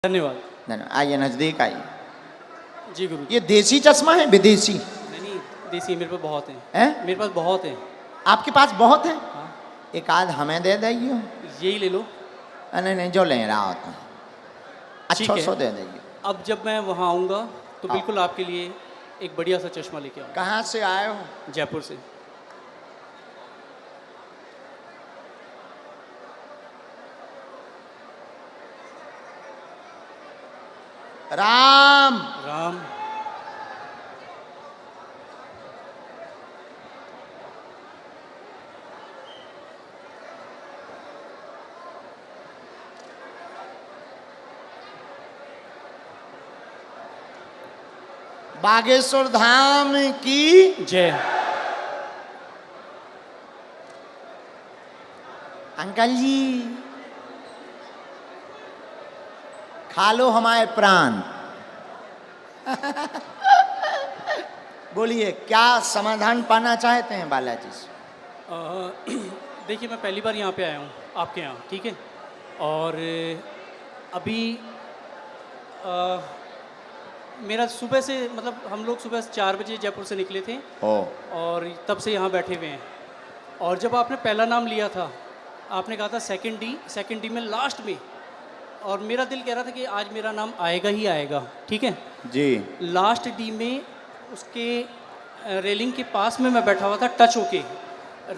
धन्यवाद। धन्यवाद। आइए नजदीक आइए। जी गुरु। ये देसी चश्मा है विदेशी? नहीं देसी मेरे पास बहुत हैं। हैं? मेरे पास बहुत हैं। आपके पास बहुत है? हाँ एक आध हमें दे देइए। यही ले लो। नहीं नहीं, जो ले रहा होता ठीक अच्छा है। सो दे देइए। अब जब मैं वहाँ आऊँगा तो हाँ। बिल्कुल आपके लिए एक बढ़िया सा चश्मा लेके आऊँगा। कहाँ से आए हो? जयपुर से। राम राम। बागेश्वर धाम की जय। अंकल जी खा लो हमारे प्राण। बोलिए क्या समाधान पाना चाहते हैं बालाजी से? देखिए मैं पहली बार यहाँ पे आया हूँ आपके यहाँ, ठीक है। और अभी मेरा सुबह से मतलब हम लोग सुबह 4 बजे जयपुर से निकले थे और तब से यहाँ बैठे हुए हैं। और जब आपने पहला नाम लिया था आपने कहा था सेकंड डी में लास्ट में, और मेरा दिल कह रहा था कि आज मेरा नाम आएगा ही आएगा, ठीक है जी। लास्ट डी में उसके रेलिंग के पास में मैं बैठा हुआ था, टच होके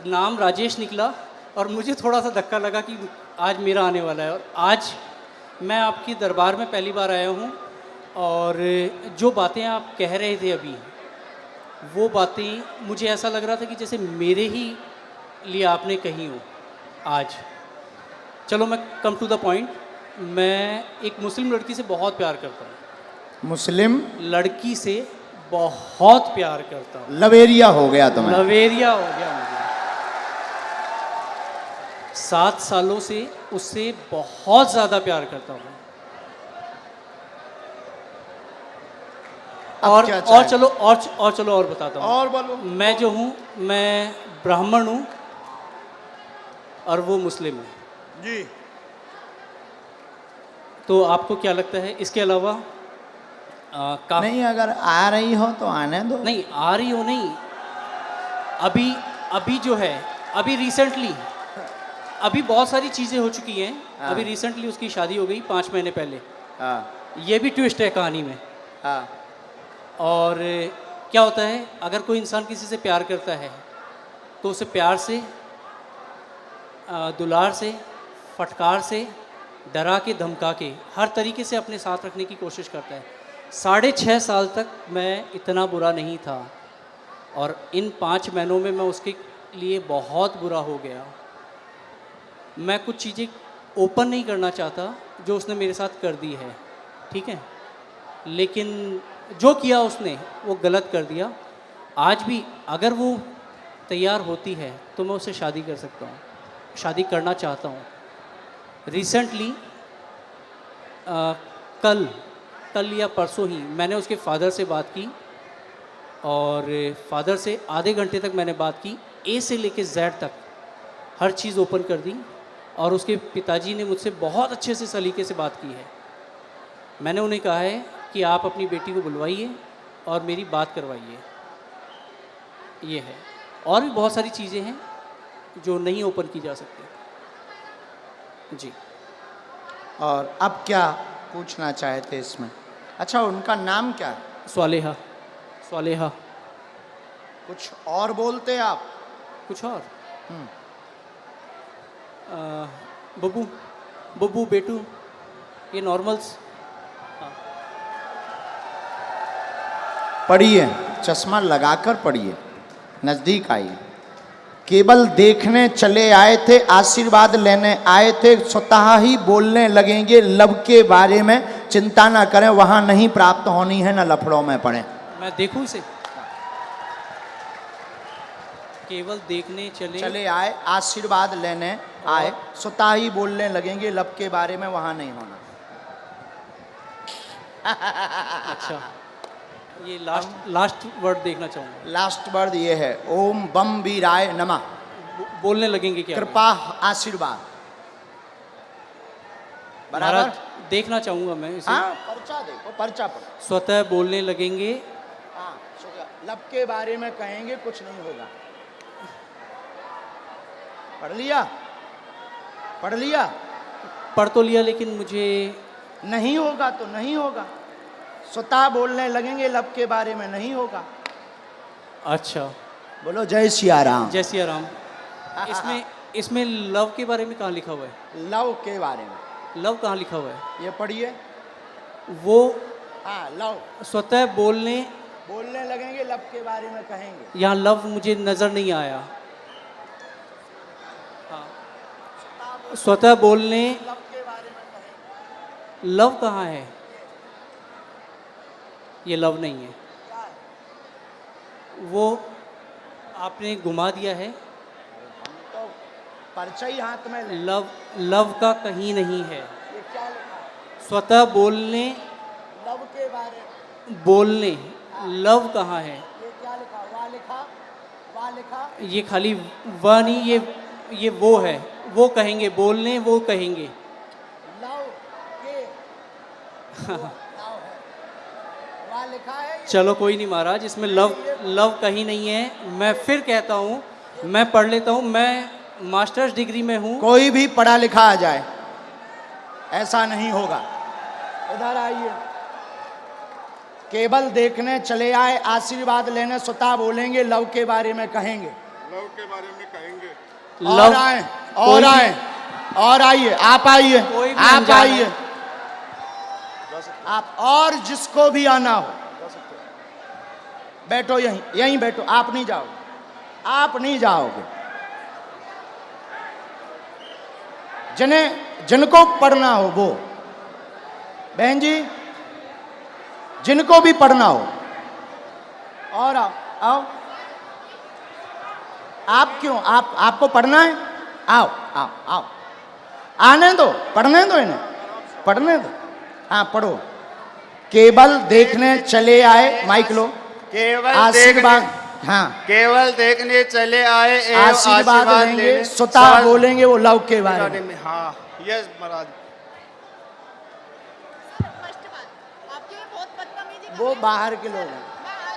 नाम राजेश निकला और मुझे थोड़ा सा धक्का लगा कि आज मेरा आने वाला है। और आज मैं आपकी दरबार में पहली बार आया हूँ और जो बातें आप कह रहे थे अभी, वो बातें मुझे ऐसा लग रहा था कि जैसे मेरे ही लिए आपने कही हो आज। चलो मैं कम टू द पॉइंट, मैं एक मुस्लिम लड़की से बहुत प्यार करता हूँ। मुस्लिम लड़की से बहुत प्यार करता हूँ। लवेरिया हो गया तुम्हें? लवेरिया हो गया मुझे। 7 सालों से उससे बहुत ज़्यादा प्यार करता हूँ। और चलो और बताता हूँ। और बोलो। मैं जो हूँ मैं ब्राह्मण हूँ और वो मुस्लिम है जी। तो आपको क्या लगता है इसके अलावा नहीं, अगर आ रही हो तो आने दो। नहीं आ रही हो नहीं, अभी जो है अभी रिसेंटली अभी बहुत सारी चीज़ें हो चुकी हैं। हाँ। अभी रिसेंटली उसकी शादी हो गई 5 महीने पहले। हाँ ये भी ट्विस्ट है कहानी में। हाँ। और क्या होता है अगर कोई इंसान किसी से प्यार करता है तो उसे प्यार से दुलार से फटकार से डरा के धमका के हर तरीके से अपने साथ रखने की कोशिश करता है। 6.5 साल तक मैं इतना बुरा नहीं था और इन 5 महीनों में मैं उसके लिए बहुत बुरा हो गया। मैं कुछ चीज़ें ओपन नहीं करना चाहता जो उसने मेरे साथ कर दी है, ठीक है, लेकिन जो किया उसने वो गलत कर दिया। आज भी अगर वो तैयार होती है तो मैं उससे शादी कर सकता हूँ, शादी करना चाहता हूँ। रिसेंटली कल या परसों ही मैंने उसके फादर से बात की और फादर से आधे घंटे तक मैंने बात की, ए से लेके जेड तक हर चीज़ ओपन कर दी। और उसके पिताजी ने मुझसे बहुत अच्छे से सलीके से बात की है। मैंने उन्हें कहा है कि आप अपनी बेटी को बुलवाइए और मेरी बात करवाइए। ये है, और भी बहुत सारी चीज़ें हैं जो नहीं ओपन की जा सकती जी। और अब क्या पूछना चाहते इसमें? अच्छा, उनका नाम क्या है? स्वालेहा। कुछ और बोलते आप? कुछ और बब्बू बेटू, ये नॉर्मल्स। पढ़िए, चश्मा लगाकर पढ़िए, नजदीक आइए। केवल देखने चले आए थे, आशीर्वाद लेने आए थे, स्वतः ही बोलने लगेंगे लब के बारे में। चिंता ना करें, वहां नहीं प्राप्त होनी है, ना लफड़ों में पड़े। मैं देखूं इसे? केवल देखने चले आए, आशीर्वाद लेने आए, स्वतः ही बोलने लगेंगे लब के बारे में, वहां नहीं होना। अच्छा, ये लास्ट वर्ड देखना चाहूँगा। लास्ट वर्ड ये है, ओम बम वीराय नमः। बोलने लगेंगे क्या? कृपा आशीर्वाद। बराबर। देखना चाहूँगा मैं इसे। हाँ पर्चा देखो, पर्चा पढ़ो। स्वतः बोलने लगेंगे, हाँ लब के बारे में कहेंगे कुछ नहीं होगा। पढ़ लिया, पढ़ लिया। पढ़ तो लिया लेकिन मुझे नहीं होगा तो नहीं होगा। स्वतः बोलने लगेंगे लब के बारे में नहीं होगा। अच्छा। बोलो जय सिया राम। जय सिया राम। इसमें इसमें लव के बारे में कहाँ लिखा हुआ है? लव के बारे में लव कहाँ लिखा हुआ है? ये पढ़िए। वो हाँ लव, स्वतः बोलने लगेंगे लब के बारे में कहेंगे। यहाँ लव मुझे नजर नहीं आया। हाँ। स्वतः बोलने लब के बारे में कहेंगे। लव कहाँ है? ये लव नहीं है, वो आपने घुमा दिया है। तो पर्चा ही हाथ में ले। लव लव का कहीं नहीं है। ये क्या लिखा है? स्वतः बोलने लव के बारे में। बोलने लव कहाँ है? ये क्या लिखा? वाह लिखा, वाह लिखा। ये खाली वह नहीं, ये वो है। वो कहेंगे बोलने, वो कहेंगे। लव के लव है, वाह लिखा है। चलो कोई नहीं महाराज, इसमें लव लव कहीं नहीं है। मैं फिर कहता हूँ, मैं पढ़ लेता हूँ। मैं मास्टर्स डिग्री में हूँ। कोई भी पढ़ा लिखा आ जाए, ऐसा नहीं होगा। इधर आइए। केवल देखने चले आए, आशीर्वाद लेने स्वतः बोलेंगे लव के बारे में कहेंगे। लव के बारे में कहेंगे। और आए, और आए, और आइए। आप आइए, कोई भी आप अनजान आइए। है। आप और जिसको भी आना हो बैठो, यहीं यहीं बैठो। आप नहीं जाओगे, आप नहीं जाओगे। जिनको पढ़ना हो वो, बहन जी जिनको भी पढ़ना हो, और आओ आओ। आप क्यों, आपको पढ़ना है? आओ आओ आओ, आने दो, पढ़ने दो इन्हें, पढ़ने दो। हाँ पढ़ो। केवल देखने चले आए, माइक लो। केवल आशीर्वाद, हाँ केवल देखने चले आए एवं आशीर्वाद लेंगे, लेने स्वतः बोलेंगे वो लव के बारे में। हाँ यस महाराज। वो बाहर के लोग हैं,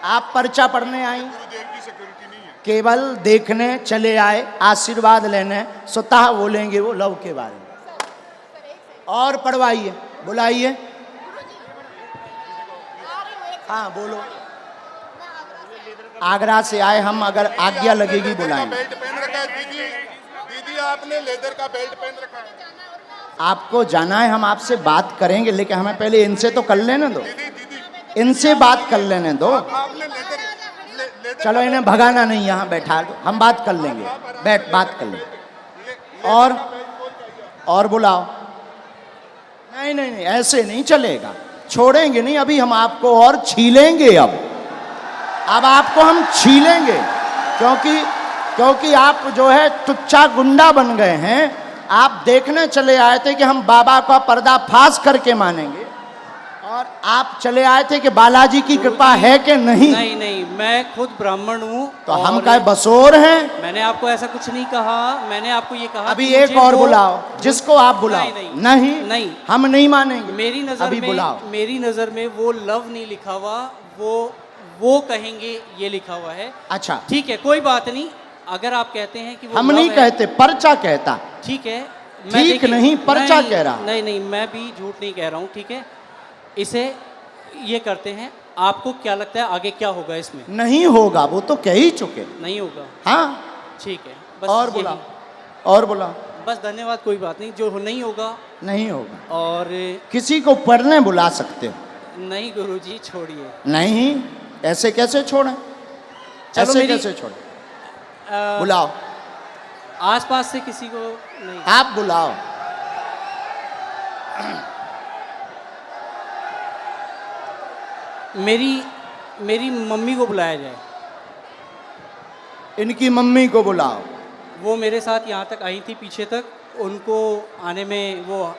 आप पर्चा पढ़ने आई। गुरुदेव की सिक्योरिटी नहीं है। केवल देखने चले आए, आशीर्वाद लेने, स्वतः बोलेंगे वो लव के बारे में। और पढ़वाइए, बुलाइए। हाँ बोलो। आगरा से आए हम, अगर आज्ञा लगेगी बुलाएंगे। बेल्ट पहन रखा है दीदी, दीदी आपने लेदर का बेल्ट पहन रखा है। आपको जाना है, हम आपसे बात करेंगे, लेकिन हमें पहले इनसे तो कर लेने दो, दीदी इनसे बात कर लेने दो। आपने लेदर चलो इन्हें भगाना नहीं, यहाँ बैठा दो, हम बात कर लेंगे। बैठ, बात कर लेंगे। और बुलाओ। नहीं नहीं नहीं, ऐसे नहीं चलेगा, छोड़ेंगे नहीं। अभी हम आपको और छीलेंगे। अब आपको हम छीलेंगे, क्योंकि आप जो है टुच्चा गुंडा बन गए हैं। आप देखने चले आए थे कि हम बाबा का पर्दाफाश करके मानेंगे, और आप चले आए थे कि बालाजी की कृपा है कि नहीं। नहीं नहीं, मैं खुद ब्राह्मण हूँ। तो हम क्या बसोर हैं? मैंने आपको ऐसा कुछ नहीं कहा। मैंने आपको ये कहा अभी कि एक मुझे और वो- बुलाओ, जिसको आप बुलाओ। नहीं, नहीं नहीं। हम नहीं मानेंगे। मेरी नजर अभी में बुलाओ। मेरी नजर में वो लव नहीं लिखा हुआ, वो कहेंगे ये लिखा हुआ है। अच्छा ठीक है, कोई बात नहीं। अगर आप कहते हैं कि वो हम love नहीं है, कहते, पर्चा कहता। ठीक है। ठीक देखिए- नहीं, पर्चा नहीं, कह रहा। नहीं नहीं, मैं भी झूठ नहीं कह रहा हूँ। ठीक है, इसे ये करते हैं। आपको क्या लगता है आगे क्या होगा इसमें? नहीं होगा, वो तो कह ही चुके। नहीं होगा, हाँ ठीक है। बस और यही। बुलाओ, और बुलाओ। बस धन्यवाद, कोई बात नहीं। जो नहीं होगा। नहीं होगा। और किसी को पढ़ने बुला सकते हो? नहीं गुरुजी, छोड़िए। नहीं, ऐसे कैसे छोड़ें? चलो ऐसे मेरी- कैसे छोड़ें? बुलाओ, आसपास से किसी को नहीं। आप बुलाओ। मेरी मम्मी को बुलाया जाए। इनकी मम्मी को बुलाओ। वो मेरे साथ यहाँ तक आई थी, पीछे तक। उनको आने में वो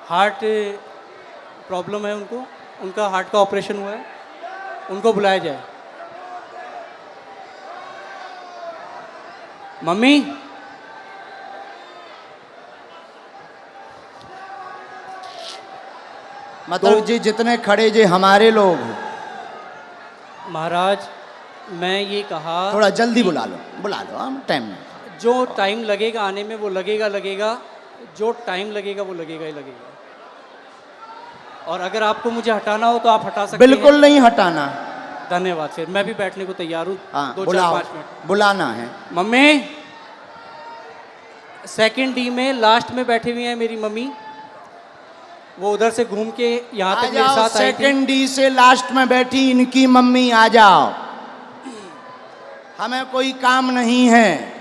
हार्ट प्रॉब्लम है उनको, उनका हार्ट का ऑपरेशन हुआ है। उनको बुलाया जाए। मम्मी, मतलब जी जितने खड़े जे हमारे लोग महाराज मैं ये कहा थोड़ा जल्दी बुला लो हम टाइम में। जो टाइम लगेगा आने में वो लगेगा, जो टाइम लगेगा वो लगेगा ही लगेगा। और अगर आपको मुझे हटाना हो तो आप हटा सकते बिल्कुल हैं। नहीं हटाना। धन्यवाद। फिर मैं भी बैठने को तैयार हूँ। हाँ 2 4 बुलाओ, 5 मिनट। बुलाना है। मम्मी, सेकंड डी में लास्ट में बैठी हुई है मेरी मम्मी, वो उधर से घूम के यहाँ आ तक मेरे जाओ, साथ आई थी। सेकंड डी से लास्ट में बैठी इनकी मम्मी, आ जाओ, हमें कोई काम नहीं है।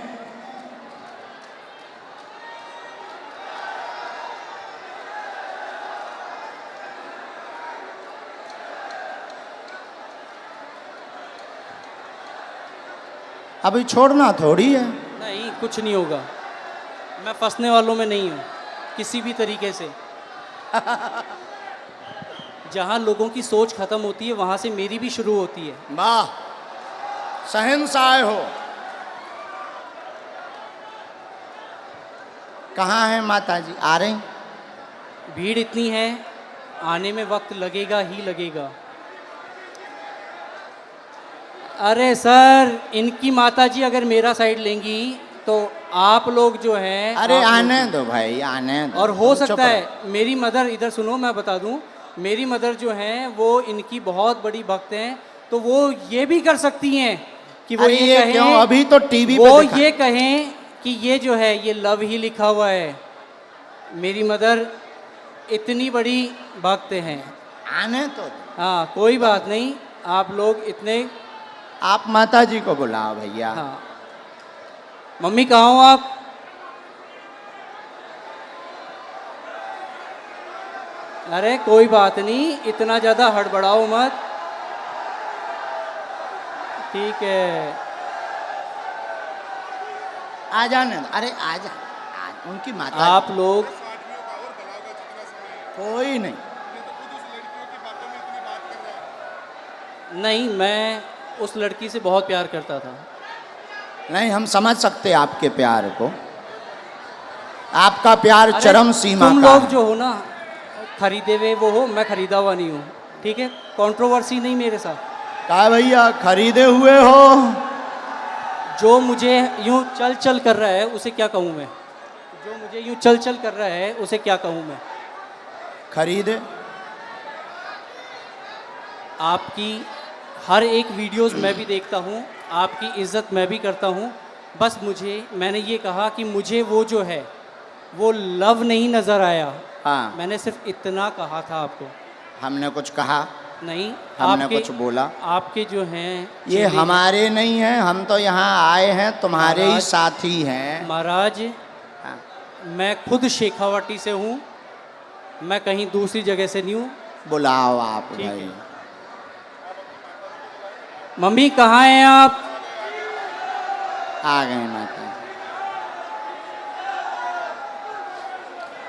अभी छोड़ना थोड़ी है। नहीं कुछ नहीं होगा, मैं फंसने वालों में नहीं हूँ किसी भी तरीके से। जहाँ लोगों की सोच खत्म होती है वहाँ से मेरी भी शुरू होती है। वाह, शहंशाह हो। कहाँ है माता जी? आ रही? भीड़ इतनी है, आने में वक्त लगेगा ही लगेगा। अरे सर, इनकी माताजी अगर मेरा साइड लेंगी तो आप लोग जो हैं, अरे आप लोग- आने दो भाई, आने दो। और हो चुप सकता रहो। है मेरी मदर, इधर सुनो मैं बता दूं, मेरी मदर जो हैं वो इनकी बहुत बड़ी भक्त हैं, तो वो ये भी कर सकती हैं कि वो अरे ये ये कहें, क्यों? अभी तो टीवी वो पे दिखा- ये कहें कि ये जो है ये लव ही लिखा हुआ है। मेरी मदर इतनी बड़ी भक्त हैं। आने तो। हाँ कोई बात नहीं, आप लोग इतने। आप माता जी को बुलाओ भैया। हाँ मम्मी कहाँ हो आप? अरे कोई बात नहीं, इतना ज़्यादा हड़बड़ाओ मत, ठीक है। आ जाने दो। अरे आ जा, उनकी माता आप लोग कोई नहीं। नहीं, मैं उस लड़की से बहुत प्यार करता था। नहीं, हम समझ सकते हैं आपके प्यार को। आपका प्यार अरे, चरम सीमा तुम का लोग है। जो हो ना, खरीदे हुए वो हो, मैं खरीदा हुआ नहीं हूँ, ठीक है। कंट्रोवर्सी नहीं मेरे साथ। कहा भैया खरीदे हुए हो? जो मुझे यूं चल चल कर रहा है उसे क्या कहूँ मैं? जो मुझे यूं चल चल कर रहा है उसे क्या कहूँ मैं? खरीदे। आपकी हर एक वीडियोस मैं भी देखता हूँ, आपकी इज़्ज़त मैं भी करता हूँ। बस मैंने ये कहा कि मुझे वो जो है वो लव नहीं नज़र आया। हाँ, मैंने सिर्फ इतना कहा था आपको। हमने कुछ कहा नहीं, हमने कुछ बोला? आपके जो हैं ये चेहरे- हमारे नहीं हैं, हम तो यहाँ आए हैं तुम्हारे ही महाराज- साथी हैं। महाराज, हाँ। मैं खुद शेखावाटी से हूँ, मैं कहीं दूसरी जगह से नहीं हूँ। बुलाओ आप ठीक भाई। है। मम्मी कहाँ हैं आप? आ गए माता।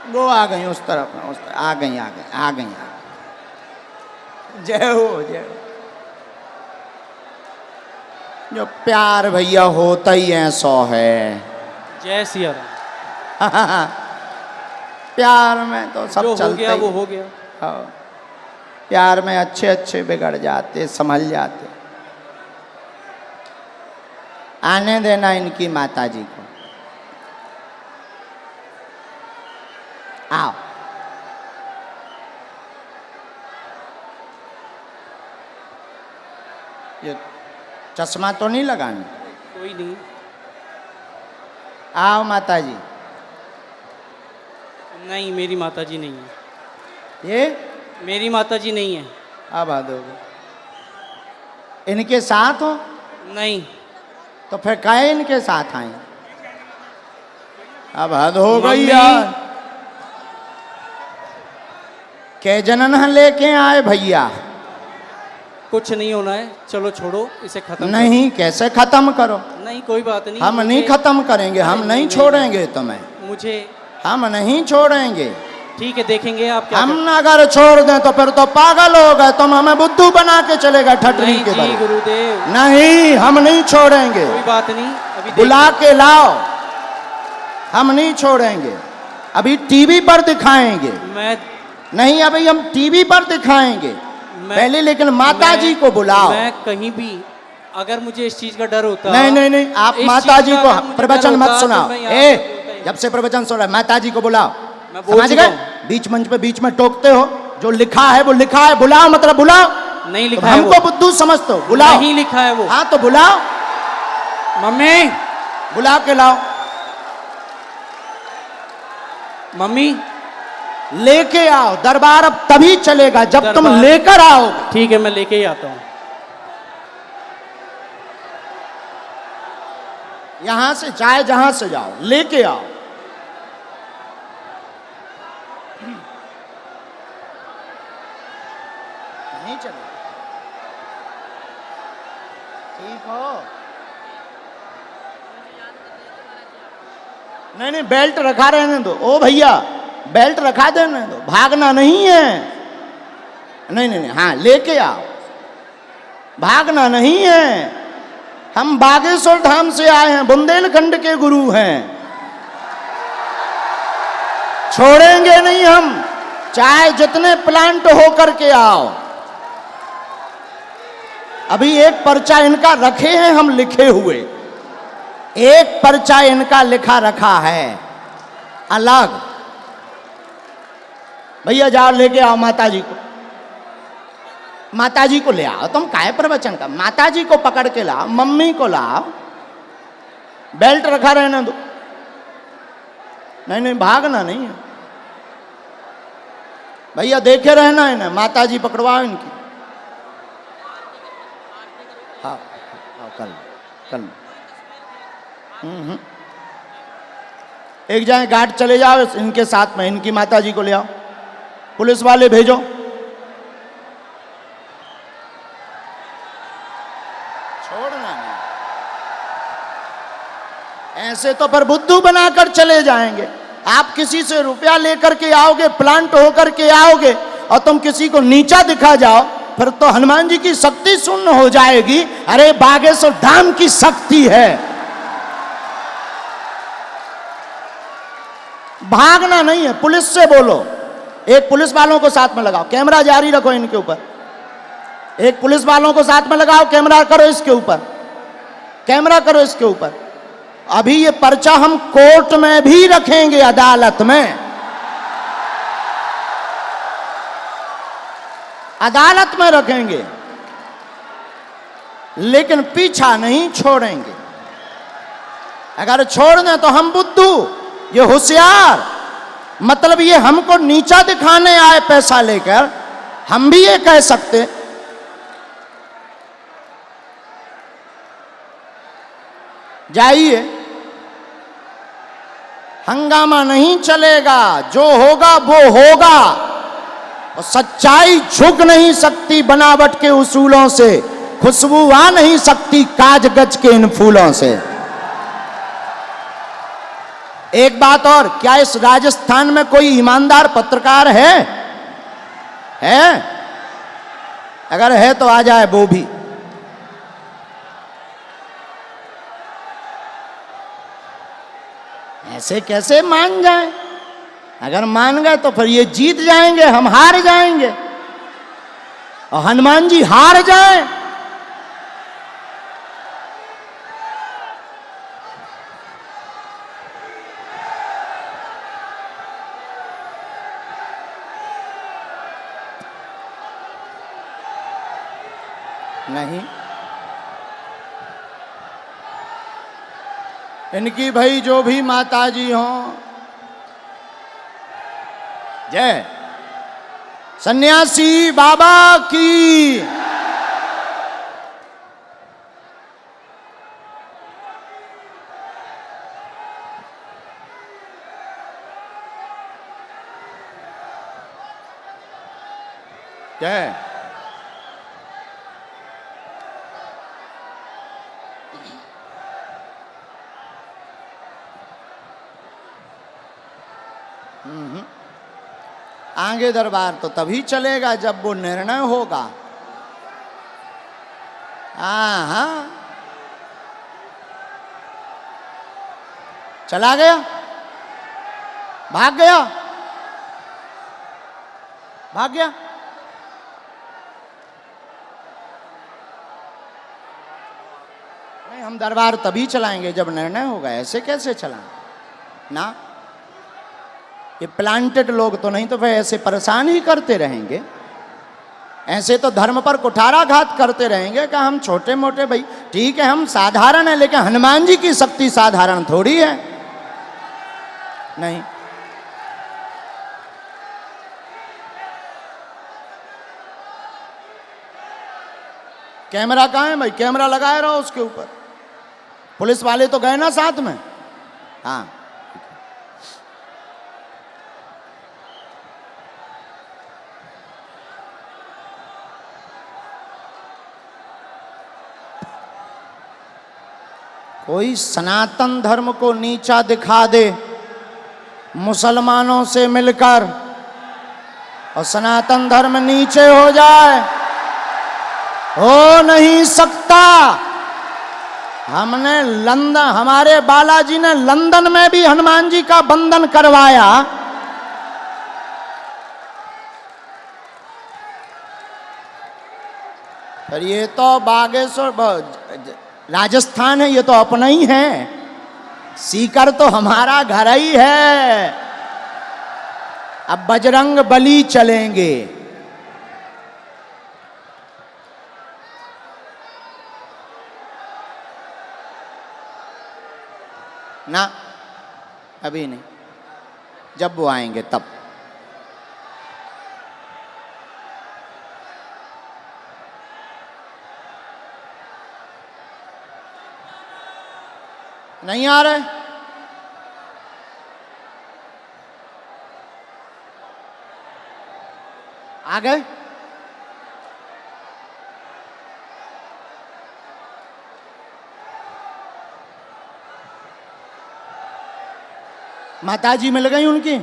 वो आ गई उस तरफ, आ गई। जय हो, जय हो। जो प्यार भैया होता ही है 100 है। जय सिया राम। प्यार में तो सब जो हो चलता गया ही वो है। हो गया। हाँ। प्यार में अच्छे अच्छे बिगड़ जाते, संभल जाते। आने देना इनकी माता जी को। आओ। ये चश्मा तो नहीं लगाना? कोई नहीं। आओ माता जी। नहीं, मेरी माताजी नहीं है। ये मेरी माताजी नहीं है। अब आ दोगे? इनके साथ हो? नहीं। तो फिर काहे इनके साथ आए? अब हद हो गई मम्मी। यार। के जनन लेके आए भैया? कुछ नहीं होना है, चलो छोड़ो इसे खत्म नहीं, कैसे खत्म करो? करो। नहीं कोई बात नहीं। हम नहीं खत्म करेंगे, हम नहीं, नहीं नहीं, छोड़ेंगे तुम्हें, मुझे हम नहीं छोड़ेंगे। ठीक है, देखेंगे आप क्या हम अगर छोड़ दें तो फिर तो पागल हो गए, तुम हमें बुद्धू बना के चले गए ठटरी नहीं के जी बल। गुरुदेव, नहीं, हम नहीं छोड़ेंगे। कोई बात नहीं। अभी बुला के लाओ, हम नहीं छोड़ेंगे। अभी टीवी पर दिखाएंगे। मैं नहीं अभी हम टीवी पर दिखाएंगे पहले, लेकिन माता जी को बुलाओ। मैं कहीं भी अगर मुझे इस चीज का डर होता, नहीं नहीं नहीं, आप इस माता चीज जी का को अगर मुझे प्रवचन डर मत होता, सुनाओ। तो मैं यहाँ पे बोलता ही जब से प्रवचन सुन रहा है, माता जी को बुलाओ। मैं बोल समझ चुका गए? बीच मंच पे बीच में टोकते हो, जो लिखा है वो लिखा है, बुलाओ मतलब बुलाओ। नहीं तो लिखा है हमको वो, बुद्धू समझते हो, बुलाओ। नहीं लिखा है वो। हाँ तो बुलाओ, मम्मी, बुला के लाओ, मम्मी लेके आओ। दरबार अब तभी चलेगा जब तुम दरबार- लेकर आओगे। ठीक है, मैं लेके ही आता हूँ। यहां से चाहे जहां से जाओ, लेके आओ। नहीं चले, ठीक हो? नहीं नहीं, बेल्ट रखा रहने दो। ओ भैया, बेल्ट रखा देने दो, भागना नहीं है। नहीं नहीं नहीं, हाँ लेके आओ, भागना नहीं है। हम बागेश्वर धाम से आए हैं, बुंदेलखंड के गुरु हैं, छोड़ेंगे नहीं हम, चाहे जितने प्लांट हो करके आओ। अभी एक पर्चा इनका रखे हैं हम लिखे हुए, एक पर्चा इनका लिखा रखा है अलग। भैया जाओ लेके आओ माता जी को, माता जी को ले आओ। तुम काहे प्रवचन का, माता जी को पकड़ के लाओ, मम्मी को लाओ, बेल्ट रखा रहने दो। नहीं नहीं, भागना नहीं है भैया, देखे रहना है ना, माता जी पकड़वाओ इनकी। हाँ हाँ, कल कल एक जाए गार्ड चले जाओ इनके साथ में, इनकी माता जी को ले आओ, पुलिस वाले भेजो। छोड़ना नहीं, ऐसे तो पर बुद्धू बनाकर चले जाएंगे। आप किसी से रुपया लेकर के आओगे, प्लांट होकर के आओगे, और तुम किसी को नीचा दिखा जाओ, फिर तो हनुमान जी की शक्ति शून्य हो जाएगी। अरे बागेश्वर धाम की शक्ति है, भागना नहीं है। पुलिस से बोलो, एक पुलिस वालों को साथ में लगाओ, कैमरा जारी रखो इनके ऊपर, एक पुलिस वालों को साथ में लगाओ, कैमरा करो इसके ऊपर, कैमरा करो इसके ऊपर। अभी ये पर्चा हम कोर्ट में भी रखेंगे, अदालत में, अदालत में रखेंगे, लेकिन पीछा नहीं छोड़ेंगे। अगर छोड़ दें तो हम बुद्धू, ये होशियार, मतलब ये हमको नीचा दिखाने आए पैसा लेकर, हम भी ये कह सकते। जाइए, हंगामा नहीं चलेगा, जो होगा वो होगा, और सच्चाई झुक नहीं सकती बनावट के उसूलों से, खुशबू आ नहीं सकती काज गज के इन फूलों से। एक बात और, क्या इस राजस्थान में कोई ईमानदार पत्रकार है? अगर है तो आ जाए वो भी। ऐसे कैसे मान जाए? अगर मान गए तो फिर ये जीत जाएंगे, हम हार जाएंगे, और हनुमान जी हार जाए। नहीं, इनकी भाई जो भी माता जी हों, जय सन्यासी बाबा की। जय आगे दरबार तो तभी चलेगा जब वो निर्णय होगा। हाँ, चला गया, भाग गया। भाग गया। नहीं, हम दरबार तभी चलाएंगे जब निर्णय होगा, ऐसे कैसे चलाएं ना। ये प्लांटेड लोग तो नहीं, तो फिर ऐसे परेशान ही करते रहेंगे, ऐसे तो धर्म पर कुठाराघात करते रहेंगे कि हम छोटे मोटे। भाई ठीक है, हम साधारण है, लेकिन हनुमान जी की शक्ति साधारण थोड़ी है। नहीं, कैमरा कहाँ है भाई? कैमरा लगाए रहो उसके ऊपर। पुलिस वाले तो गए ना साथ में। हाँ, कोई सनातन धर्म को नीचा दिखा दे मुसलमानों से मिलकर, और सनातन धर्म नीचे हो जाए, हो नहीं सकता। हमने लंदन, हमारे बालाजी ने लंदन में भी हनुमान जी का बंधन करवाया। पर ये तो बागेश्वर राजस्थान है, ये तो अपना ही है। सीकर तो हमारा घर ही है। अब बजरंग बली चलेंगे। ना, अभी नहीं, जब वो आएंगे तब। नहीं आ रहे? आ गए? माताजी मिल गई उनकी?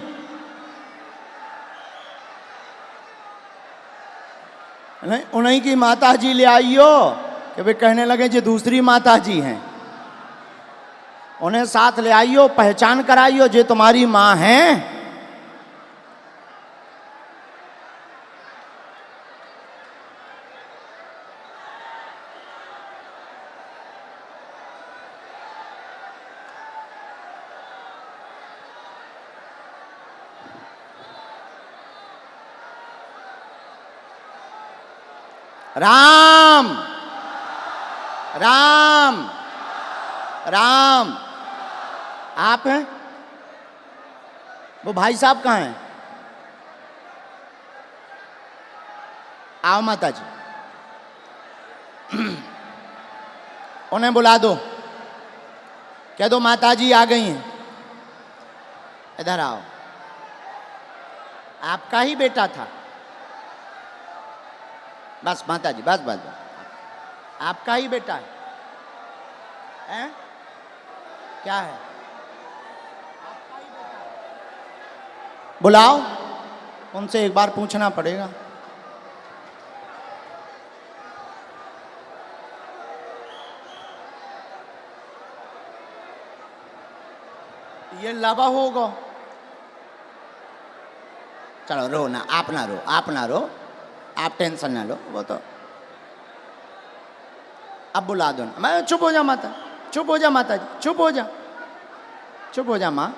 नहीं, उन्हीं की माताजी ले आइयो कि वे कहने लगे जो दूसरी माताजी हैं। उन्हें साथ ले आइयो, पहचान कराइयो, जे तुम्हारी माँ हैं। राम राम राम। आप हैं? वो भाई साहब कहाँ हैं? आओ माता जी, उन्हें बुला दो, कह दो माता जी आ गई हैं, इधर आओ। आपका ही बेटा था। बस माता जी, बस बस बस, आपका ही बेटा है। हैं? क्या है? आपका ही बेटा है। बुलाओ, उनसे एक बार पूछना पड़ेगा। ये लावा होगा। चलो रो ना, आप ना रो, आप ना रो, आप टेंशन ना लो। वो तो अब बुला दो ना। मैं चुप हो जा माता, चुप हो जा माता जी, चुप हो जा, चुप हो जा माँ।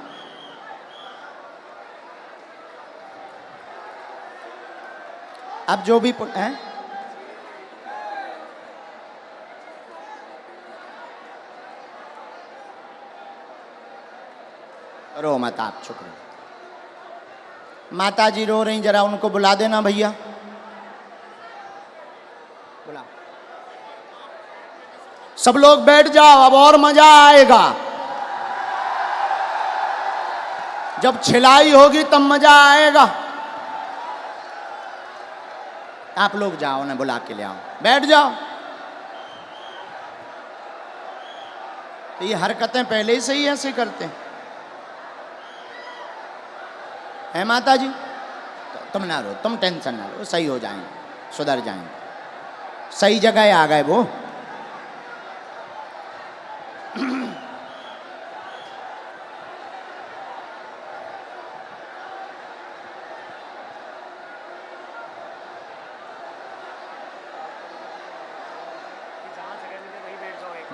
अब जो भी हैं, रो मत, आप चुप रहो। माता जी रो रही, जरा उनको बुला देना भैया, बुला। सब लोग बैठ जाओ, अब और मजा आएगा। जब छिलाई होगी तब मजा आएगा। आप लोग जाओ ना, बुला के ले आओ, बैठ जाओ। तो ये हरकतें पहले ही से ही ऐसे करते हैं माता जी। तुम ना रो, तुम टेंशन ना लो, सही हो जाएंगे, सुधर जाएंगे, सही जगह आ गए वो।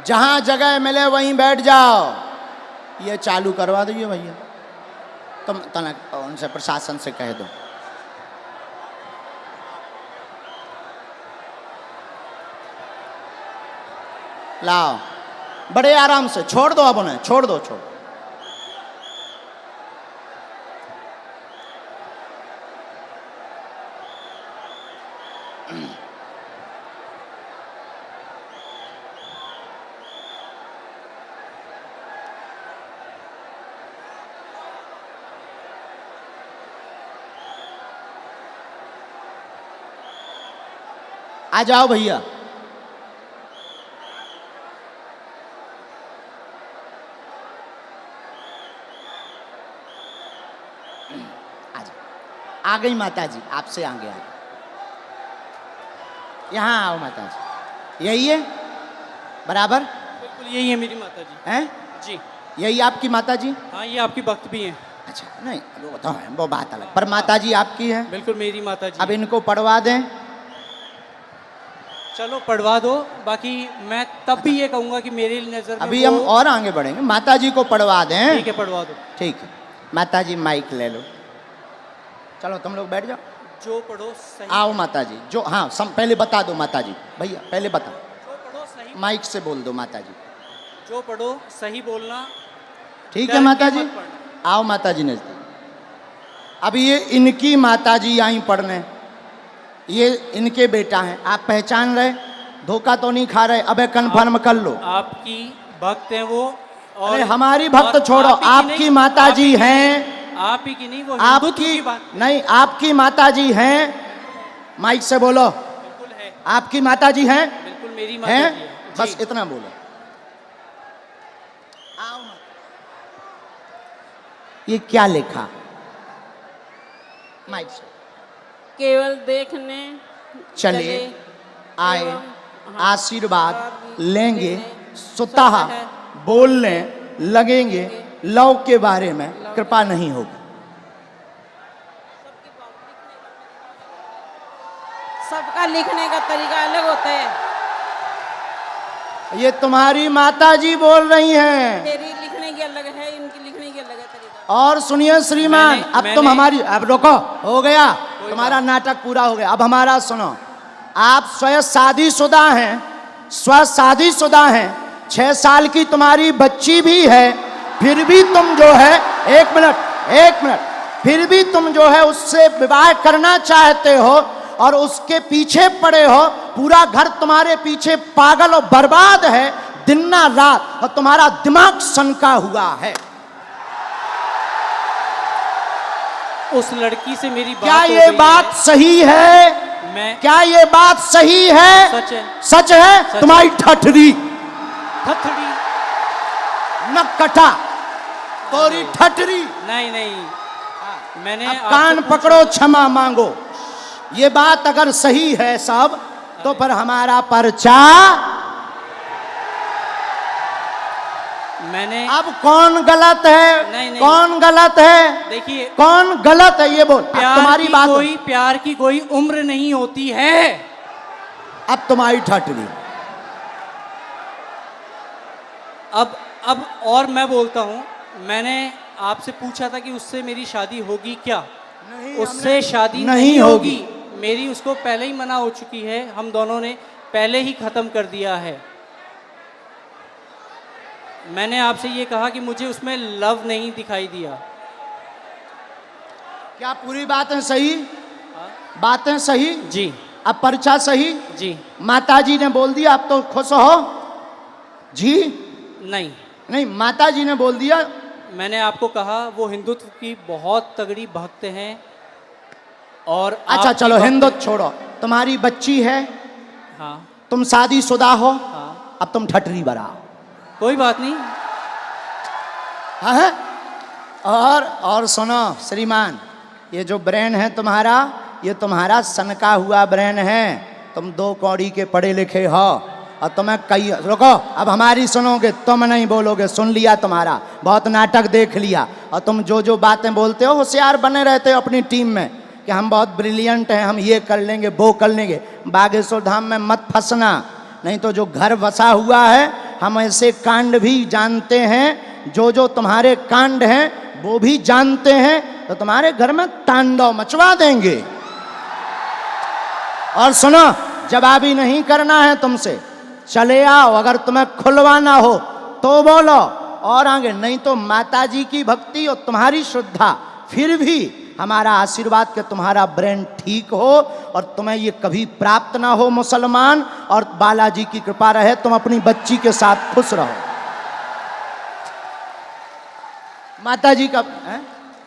जहां जगह मिले वहीं बैठ जाओ। ये चालू करवा दीजिए भैया, तुम तनक उनसे प्रशासन से कह दो। लाओ, बड़े आराम से छोड़ दो, अब उन्हें छोड़ दो, छोड़। आ जाओ भैया। आ गई माता जी, आपसे आगे आ गई। यहाँ आओ माता जी, यही है बराबर? बिल्कुल यही है मेरी माता जी। हैं? जी यही आपकी माता जी? हाँ, ये आपकी भक्त भी हैं। अच्छा, नहीं वो तो है, वो बात अलग, पर माता जी आपकी है? बिल्कुल मेरी माता जी। अब इनको पढ़वा दें। चलो पढ़वा दो, बाकी मैं तब भी ये कहूँगा कि मेरी नज़र में अभी हम और आगे बढ़ेंगे, माता जी को पढ़वा दें। ठीक है, पढ़वा दो। ठीक है, माता जी माइक ले लो, चलो तुम लोग बैठ जाओ। जो पढ़ो सही। आओ माता जी, जो हाँ पहले बता दो माता जी, भैया पहले बताओ, जो पढ़ो सही। माइक से बोल दो माता जी। जो पढ़ो सही बोलना। ठीक है डर माता के जी, मत पढ़ना। आओ माता जी नजदीक। अब ये इनकी माता जी आई पढ़ने, ये इनके बेटा हैं, आप पहचान रहे, धोखा तो नहीं खा रहे? अबे कन्फर्म कर लो। आपकी भक्त हैं वो, और अरे हमारी भक्त और छोड़ो, आप ही की आपकी नहीं, माता आप ही जी की हैं, नहीं, आप ही की नहीं, वो हिंदुत्व आपकी की बात। नहीं, आपकी माता जी हैं, माइक से बोलो। बिल्कुल है, आपकी माता जी हैं? बिल्कुल मेरी माता हैं? जी है। बस जी। इतना बोलो। आओ। ये क्या लिखा? माइक से केवल देखने चले आए, एवं आशीर्वाद लेंगे, स्वतः बोलने लगेंगे, लव के बारे में कृपा नहीं होगी। सबका लिखने का तरीका अलग होता है। ये तुम्हारी माता जी बोल रही हैं। तेरी लिखने की अलग है, इनकी लिखने की अलग है तरीका। और सुनिए श्रीमान, अब तुम हमारी, अब रोको, हो गया तुम्हारा नाटक पूरा हो गया, अब हमारा सुनो। आप स्वयं शादीशुदा हैं, स्व शादीशुदा हैं, 6 साल की तुम्हारी बच्ची भी है, फिर भी तुम जो है, एक मिनट, फिर भी तुम जो है उससे विवाह करना चाहते हो और उसके पीछे पड़े हो। पूरा घर तुम्हारे पीछे पागल और बर्बाद है दिन ना रात, और तुम्हारा दिमाग सनका हुआ है। उस लड़की से मेरी बात क्या हो ये गई बात है। सही है? मैं क्या ये बात सही है? सच है। सच है? सच तुम्हारी ठठरी थथड़ी। न कटा तोरी ठठरी। नहीं नहीं, मैंने अब आपसे कान पूछा- पकड़ो, क्षमा मांगो। ये बात अगर सही है सब, तो फिर हमारा पर्चा। मैंने अब कौन गलत है? नहीं, नहीं। कौन गलत है? देखिए, कौन गलत है ये बोल। अब तुम्हारी बात, प्यार की कोई उम्र नहीं होती है। अब तुम्हारी ठठरी। अब और मैं बोलता हूँ, मैंने आपसे पूछा था कि उससे मेरी शादी होगी क्या? उससे शादी नहीं होगी। मेरी उसको पहले ही मना हो चुकी है, हम दोनों ने पहले ही खत्म कर दिया है। मैंने आपसे ये कहा कि मुझे उसमें लव नहीं दिखाई दिया। क्या पूरी बातें सही? बातें सही? जी अब पर्चा सही? जी। माताजी ने बोल दिया, अब तो खुश हो जी? नहीं, नहीं, माताजी ने बोल दिया। मैंने आपको कहा वो हिंदुत्व की बहुत तगड़ी भक्त हैं। और अच्छा आपकी चलो, भक्त- हिंदुत्व छोड़ो, तुम्हारी बच्ची है, हाँ तुम शादीशुदा हो, हाँ, अब तुम ठठरी बराओ। कोई बात नहीं। हाँ? और सुनो श्रीमान, ये जो ब्रेन है तुम्हारा, ये तुम्हारा सनका हुआ ब्रेन है। तुम 2 कौड़ी के पढ़े लिखे हो, और तुम्हें कई, रुको, अब हमारी सुनोगे, तुम नहीं बोलोगे, सुन लिया तुम्हारा, बहुत नाटक देख लिया। और तुम जो जो बातें बोलते हो, होशियार बने रहते हो अपनी टीम में कि हम बहुत ब्रिलियंट हैं, हम ये कर लेंगे, वो कर लेंगे। बागेश्वर धाम में मत फंसना, नहीं तो जो घर बसा हुआ है हम ऐसे कांड भी जानते हैं, जो तुम्हारे कांड हैं वो भी जानते हैं, तो तुम्हारे घर में तांडव मचवा देंगे। और सुनो, जवाबी नहीं करना है तुमसे, चले आओ, अगर तुम्हें खुलवाना हो तो बोलो, और आगे नहीं तो माता जी की भक्ति और तुम्हारी श्रद्धा, फिर भी हमारा आशीर्वाद कि तुम्हारा ब्रेन ठीक हो और तुम्हें ये कभी प्राप्त ना हो मुसलमान, और बालाजी की कृपा रहे, तुम अपनी बच्ची के साथ खुश रहो। माता जी का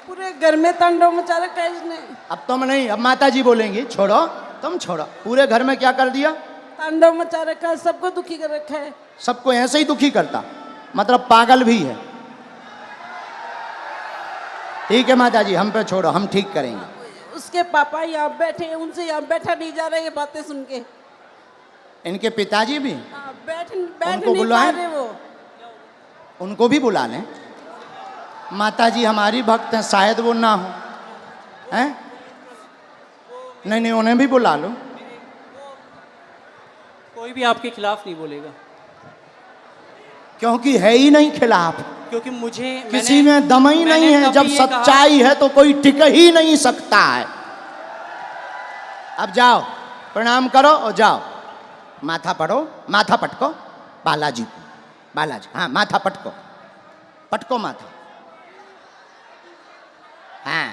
पूरे घर में तांडव मचा रखा है इसने। अब तुम नहीं, अब माता जी बोलेंगी, छोड़ो, तुम छोड़ो। पूरे घर में क्या कर दिया? तांडव मचा रखा है, सबको दुखी कर रखा है। सबको ऐसे ही दुखी करता, मतलब पागल भी है। ठीक है माता जी, हम पे छोड़ो, हम ठीक करेंगे। उसके पापा यहाँ बैठे हैं, उनसे यहाँ बैठा नहीं जा रहा है, ये बातें सुन के। इनके पिताजी भी बैठ उनको नहीं पा बुलाएं? रहे वो। उनको भी बुला लें। माता जी हमारी भक्त हैं, शायद वो ना हो, हैं? नहीं, उन्हें भी बुला लो। कोई भी आपके खिलाफ नहीं बोलेगा, क्योंकि है ही नहीं खिलाफ, क्योंकि मुझे किसी में दम ही नहीं है। जब सच्चाई है तो कोई टिक ही नहीं सकता है। अब जाओ, प्रणाम करो और जाओ, माथा पढ़ो, माथा पटको बालाजी को, बालाजी, हाँ माथा पटको, पटको माथा, हाँ।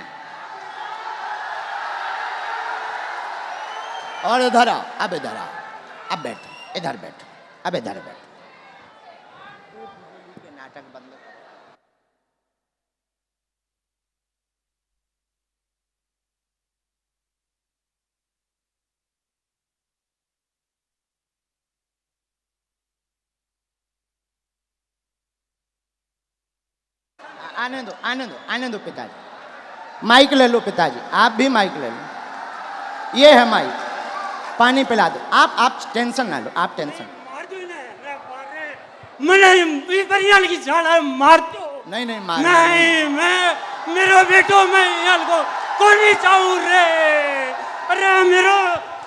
और इधर आओ, अब इधर आओ, अब बैठो, इधर बैठो, अब इधर बैठो। नाटक बंद करो। आने दो, आने दो, आने दो पिताजी। माइक ले लो पिताजी, आप भी माइक ले लो। ये है माइक, पानी पिला दो। आप टेंशन ना लो, आप टेंशन। नहीं मार नहीं, मैं मेरो बेटो, मैं यार को कोनी चाहूं रे, अरे मेरो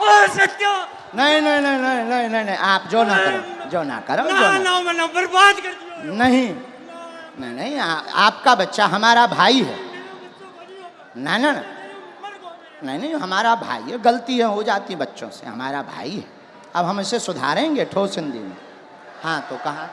ओ सत्यो। नहीं, आप जो ना करो, जो ना करो, ना बर्बाद कर दियो। नहीं, आपका बच्चा हमारा भाई है। ना, नहीं, हमारा भाई है, गलतियाँ हो जाती बच्चों से, हमारा भाई है। अब हम इसे सुधारेंगे ठोस हिंदी में। हाँ, तो कहाँ?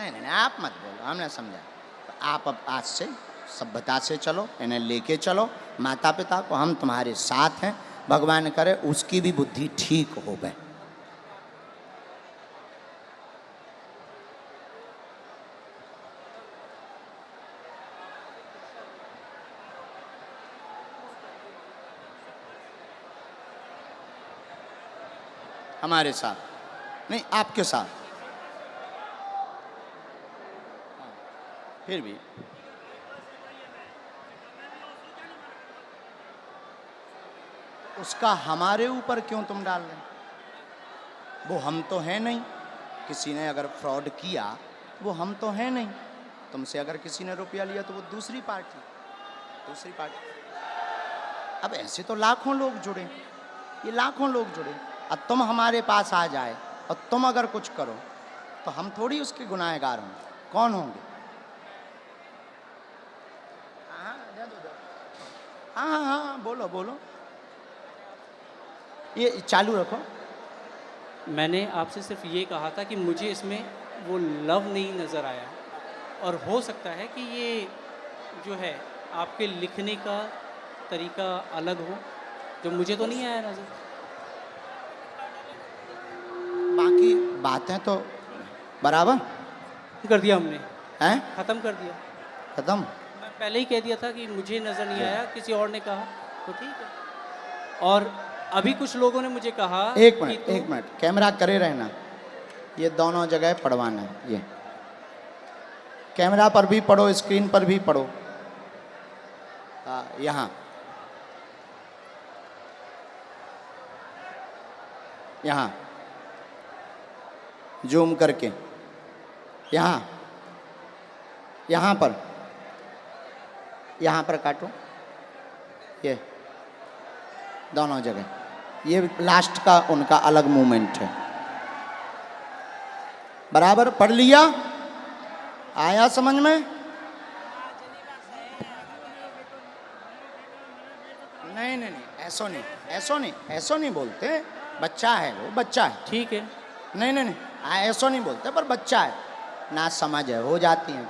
नहीं, आप मत बोलो, हमने समझा। तो आप अब आज से सभ्यता से चलो, इन्हें लेके चलो। माता पिता को हम तुम्हारे साथ हैं, भगवान करे उसकी भी बुद्धि ठीक हो गए। हमारे साथ नहीं, आपके साथ। फिर भी उसका हमारे ऊपर क्यों तुम डाल रहे? वो हम तो हैं नहीं। किसी ने अगर फ्रॉड किया, वो हम तो हैं नहीं। तुमसे अगर किसी ने रुपया लिया तो वो दूसरी पार्टी। अब ऐसे तो लाखों लोग जुड़े, ये लाखों लोग जुड़े। अब तुम हमारे पास आ जाए और तुम अगर कुछ करो तो हम थोड़ी उसके गुनाहगार होंगे। कौन होंगे? हाँ, बोलो। ये चालू रखो। मैंने आपसे सिर्फ ये कहा था कि मुझे इसमें वो लव नहीं नज़र आया, और हो सकता है कि ये जो है आपके लिखने का तरीका अलग हो, जो मुझे तो नहीं आया नज़र। बाकी बातें तो बराबर कर दिया हमने, हैं, ख़त्म कर दिया। खत्म। मैं पहले ही कह दिया था कि मुझे नज़र नहीं आया, किसी और ने कहा तो ठीक है। और अभी कुछ लोगों ने मुझे कहा एक कि मिनट, तू- एक मिनट, कैमरा करे रहना, ये दोनों जगह पढ़वाना है। ये कैमरा पर भी पढ़ो, स्क्रीन पर भी पढ़ो। यहाँ यहाँ जूम करके, यहाँ यहाँ पर काटो, ये दोनों जगह, ये लास्ट का उनका अलग मूवमेंट है। बराबर पढ़ लिया? आया समझ में? नहीं नहीं नहीं, ऐसो नहीं, ऐसो नहीं, ऐसो नहीं बोलते। बच्चा है वो, बच्चा है। ठीक है। नहीं नहीं नहीं, ऐसो नहीं बोलते, पर बच्चा है, ना समझ है, हो जाती है।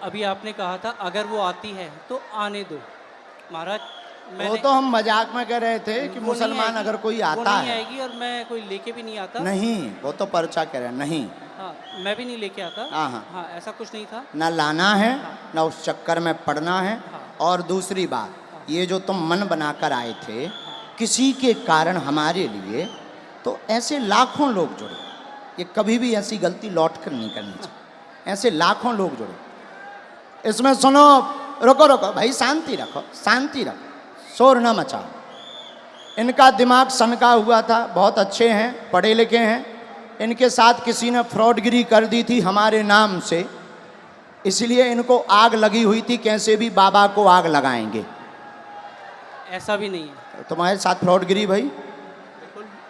अभी आपने कहा था अगर वो आती है तो आने दो। महाराज वो तो हम मजाक में कह रहे थे कि वो नहीं मुसलमान आएगी, अगर कोई वो आता नहीं है। आएगी और मैं कोई लेके भी नहीं आता। नहीं, वो तो पर्चा कह रहे हैं, नहीं, हाँ, मैं भी नहीं लेके आता। हाँ, हाँ। हाँ, ऐसा कुछ नहीं था। ना लाना है, ना उस चक्कर में पड़ना है। और दूसरी बात, ये जो तुम मन बनाकर आए थे किसी के कारण हमारे लिए, तो ऐसे लाखों लोग जुड़े। ये कभी भी ऐसी गलती लौट कर नहीं करनी चाहिए। ऐसे लाखों लोग जुड़े। इसमें सुनो, रुको रुको भाई, शांति रखो, शांति रखो, शोर न मचाओ। इनका दिमाग सनका हुआ था, बहुत अच्छे हैं, पढ़े लिखे हैं। इनके साथ किसी ने फ्रॉडगिरी कर दी थी हमारे नाम से, इसलिए इनको आग लगी हुई थी, कैसे भी बाबा को आग लगाएंगे। ऐसा भी नहीं है। तुम्हारे साथ फ्रॉडगिरी भाई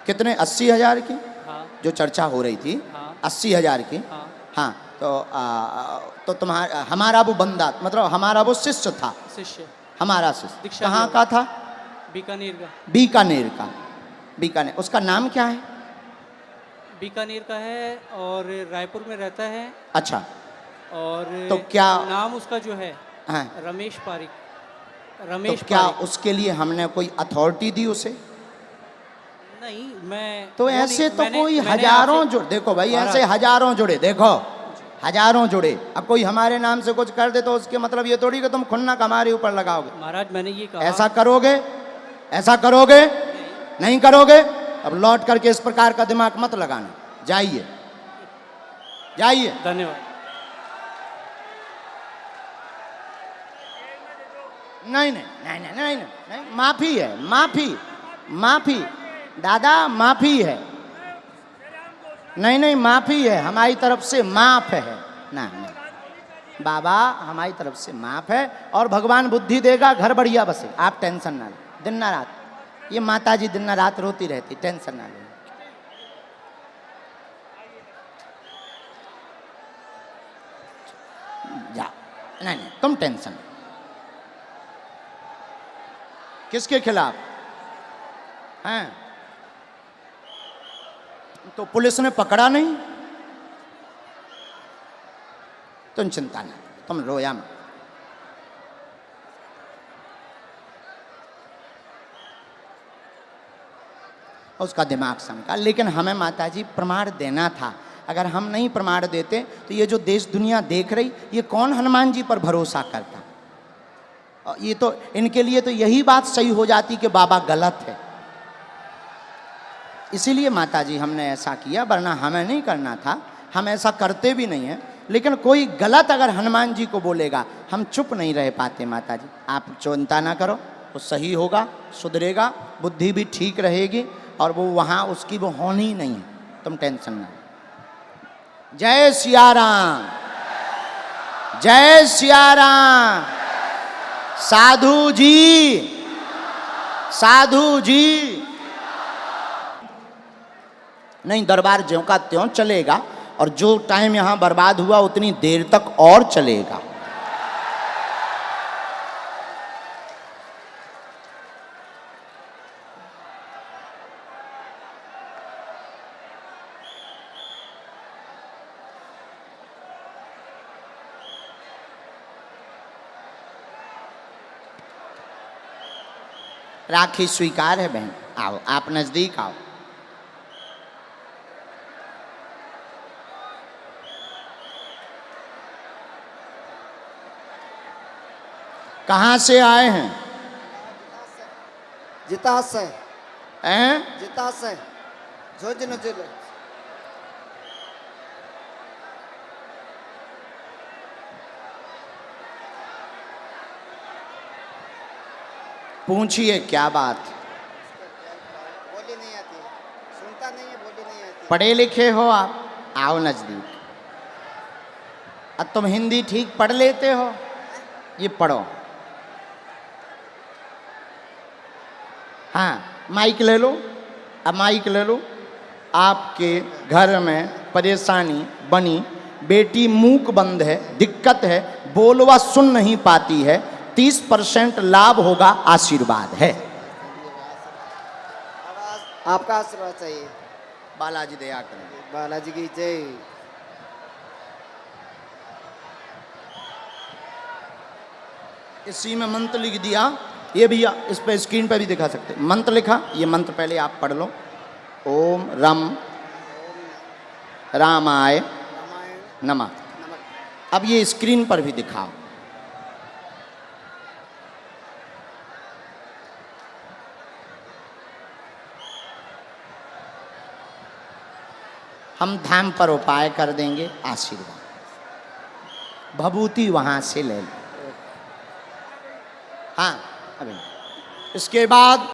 कितने? 80,000 की हाँ, जो चर्चा हो रही थी, हाँ। 80,000 की। हाँ, हाँ, तो तुम्हारा, हमारा वो बंदा, मतलब हमारा वो शिष्य था, शिष्य हमारा शिष्य दीक्षा कहाँ लिया। का था? बीकानेर का। बीकानेर का। बीकानेर, उसका नाम क्या है? बीकानेर का है और रायपुर में रहता है। अच्छा, और तो क्या- नाम उसका जो है हाँ, रमेश पारिक। तो रमेश क्या पारिक। उसके लिए हमने कोई अथॉरिटी दी उसे? नहीं, मैं तो वो ऐसे नहीं- तो मैंने- कोई मैंने हजारों आपसे- जुड़े, देखो भाई, महाराज, ऐसे हजारों जुड़े, देखो हजारों जुड़े। अब कोई हमारे नाम से कुछ कर दे तो उसके मतलब ये थोड़ी कि तुम खुन्नक हमारे ऊपर लगाओगे। महाराज मैंने ये कहा। ऐसा करोगे? ऐसा करोगे? नहीं करोगे? अब लौट करके इस प्रकार का दिमाग मत लगाना। जाइए, जाइए। धन्यवाद। नहीं नहीं नहीं नहीं नहीं नहीं, नहीं, माफी है, माफी, माफी दादा, माफी है। नहीं नहीं, माफी है हमारी तरफ से, माफ है ना, नहीं बाबा, हमारी तरफ से माफ है। और भगवान बुद्धि देगा, घर बढ़िया बसे, आप टेंशन ना लो। दिन ना रात ये माता जी दिन ना रात रोती रहती, टेंशन ना लो। जा, नहीं नहीं, तुम टेंशन। किसके खिलाफ हैं? तो पुलिस ने पकड़ा नहीं, तुम चिंता ना, तुम रोया मत। उसका दिमाग सनका, लेकिन हमें माताजी प्रमाण देना था। अगर हम नहीं प्रमाण देते तो ये जो देश दुनिया देख रही, ये कौन हनुमान जी पर भरोसा करता? और ये तो इनके लिए तो यही बात सही हो जाती कि बाबा गलत है। इसीलिए माताजी हमने ऐसा किया, वरना हमें नहीं करना था, हम ऐसा करते भी नहीं हैं। लेकिन कोई गलत अगर हनुमान जी को बोलेगा, हम चुप नहीं रह पाते। माताजी आप चिंता ना करो, वो सही होगा, सुधरेगा, बुद्धि भी ठीक रहेगी, और वो वहाँ उसकी वो होनी ही नहीं है, तुम टेंशन ना। जय सिया राम, जय सिया राम। साधु जी, साधु जी। नहीं, दरबार ज्यों का त्यों चलेगा, और जो टाइम यहाँ बर्बाद हुआ उतनी देर तक और चलेगा। राखी स्वीकार है बहन, आओ आप नजदीक आओ। कहाँ से आए हैं? जितास है, हैं? जितास है, जोजन जिले। पूछिए क्या बात? बोली नहीं आती, सुनता नहीं है, बोली नहीं आती। पढ़े लिखे हो आप? आओ नजदीक। अब तुम हिंदी ठीक पढ़ लेते हो? ये पढ़ो। हाँ, माइक ले लो। अब माइक ले लो। आपके घर में परेशानी बनी, बेटी मूक बंद है, दिक्कत है, बोलवा सुन नहीं पाती है, 30% लाभ होगा, आशीर्वाद है। आपका आशीर्वाद चाहिए। बालाजी दया करें। बालाजी की जय। इसी में मंत्र लिख दिया, ये भैया इस पे स्क्रीन पे भी दिखा सकते हैं। मंत्र लिखा, ये मंत्र पहले आप पढ़ लो। ओम रम रामाय रामायण नमः। नमक। अब ये स्क्रीन पर भी दिखाओ। हम धाम पर उपाय कर देंगे, आशीर्वाद भभूति वहां से ले लो। हाँ, अभी इसके बाद